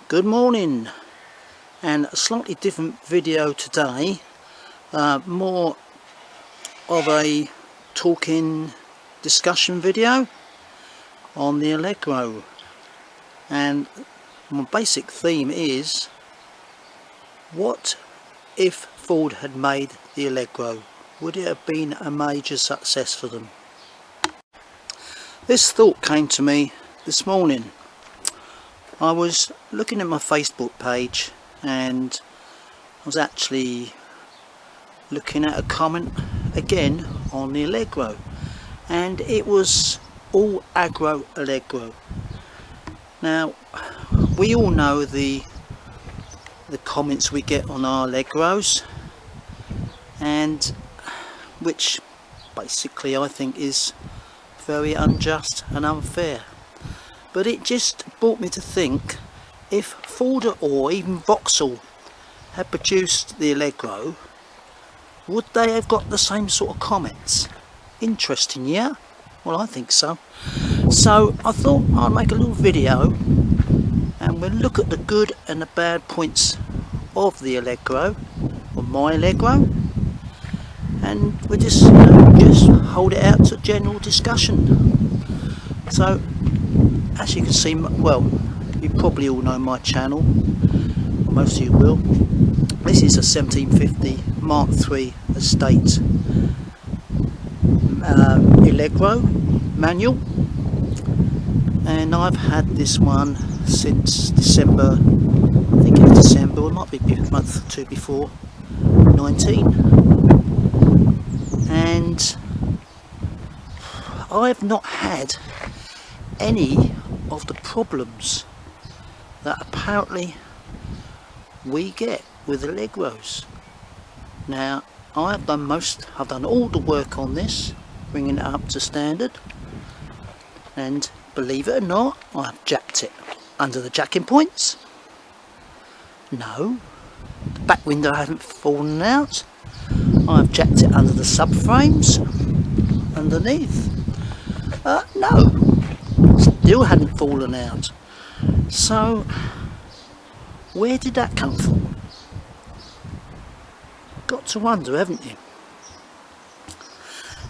Good morning, and a slightly different video today, more of a talking discussion video on the Allegro. And my basic theme is, what if Ford had made the Allegro? Would it have been a major success for them? This thought came to me this morning. I was looking at my Facebook page and I was actually looking at a comment again on the Allegro, and it was all aggro Allegro. Now, we all know the comments we get on our Allegros, and which basically I think is very unjust and unfair. But it just brought me to think, if Ford or even Vauxhall had produced the Allegro, would they have got the same sort of comments? Interesting, yeah? Well, I think so. So I thought I'd make a little video and we'll look at the good and the bad points of the Allegro, or my Allegro, and we'll just hold it out to general discussion. So, as you can see, well, you probably all know my channel, most of you will. This is a 1750 Mark III estate Allegro manual, and I've had this one since December, I think it's December, or it might be a month or two before, 19. And I have not had any of the problems that apparently we get with Allegros. Now, I've done all the work on this, bringing it up to standard, and believe it or not, I've jacked it under the jacking points. No, the back window hasn't fallen out. I've jacked it under the subframes underneath. No, still hadn't fallen out. So where did that come from? Got to wonder, haven't you?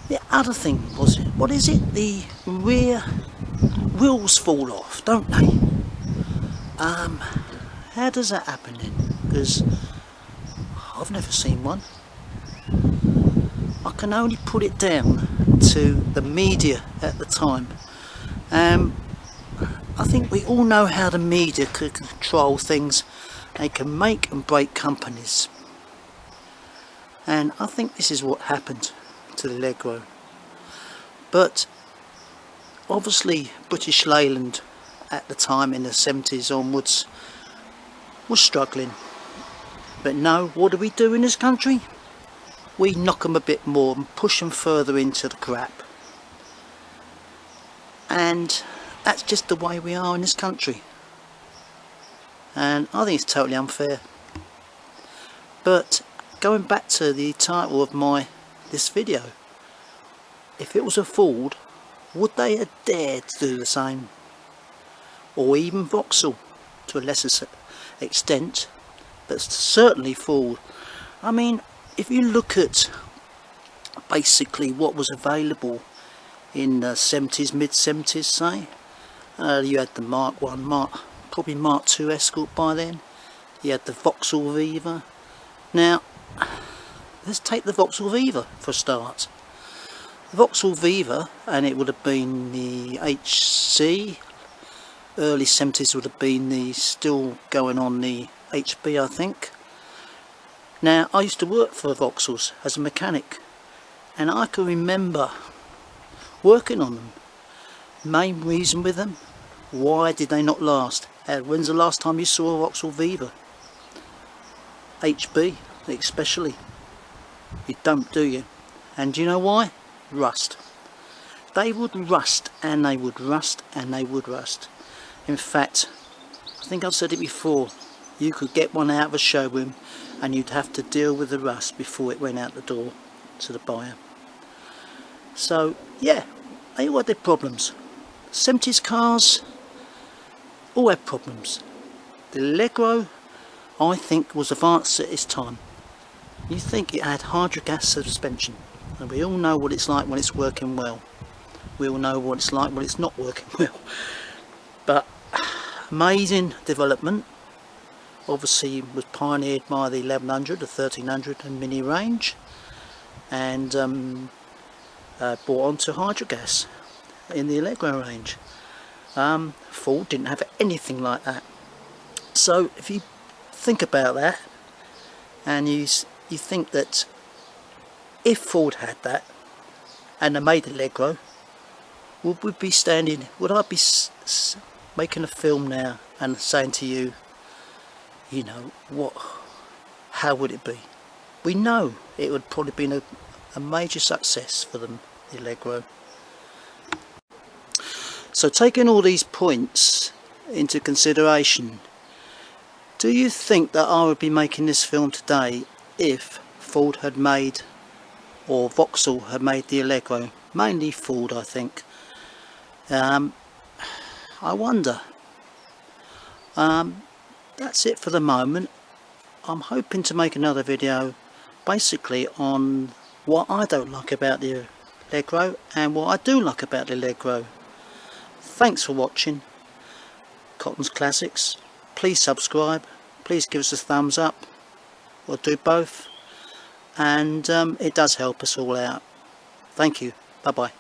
The other thing was, what is it? The rear wheels fall off, don't they? How does that happen then? Because I've never seen one. I can only put it down to the media at the time. I think we all know how the media could control things. They can make and break companies, and I think this is what happened to the Allegro. But obviously British Leyland at the time, in the 70s onwards, was struggling. But no, what do we do in this country? We knock them a bit more and push them further into the crap. And that's just the way we are in this country. And I think it's totally unfair. But going back to the title of this video, if it was a Ford, would they have dared to do the same? Or even Vauxhall to a lesser extent, but certainly Ford. I mean, if you look at basically what was available in the 70s, mid-70s, say, you had the Mark I, probably Mark II Escort by then. You had the Vauxhall Viva. Now, let's take the Vauxhall Viva for a start. The Vauxhall Viva, and it would have been the HC, early 70s would have been still going on the HB, I think. Now, I used to work for Vauxhalls as a mechanic, and I can remember working on them. Main reason with them, why did they not last? When's the last time you saw a Vauxhall Viva? HB especially. You don't, do you? And do you know why? Rust. They would rust, and they would rust, and they would rust. In fact, I think I've said it before, you could get one out of a showroom and you'd have to deal with the rust before it went out the door to the buyer. So yeah, they all had their problems. 70s cars all had problems. The Allegro, I think, was advanced at its time. You think it had hydrogas suspension, and we all know what it's like when it's working well. We all know what it's like when it's not working well. But amazing development. Obviously was pioneered by the 1100, the 1300 and mini range, and brought onto hydrogas in the Allegro range. Ford didn't have anything like that. So if you think about that, and you think that if Ford had that and they made Allegro, would I be making a film now and saying to you, you know, how would it be? We know it would probably been a major success for them, the Allegro. So taking all these points into consideration, do you think that I would be making this film today if Ford had made, or Vauxhall had made the Allegro? Mainly Ford, I think. I wonder. That's it for the moment. I'm hoping to make another video basically on what I don't like about the Allegro and what I do like about the Allegro. Thanks for watching Cotton's Classics. Please subscribe, please give us a thumbs up, or do both, and it does help us all out. Thank you, bye bye.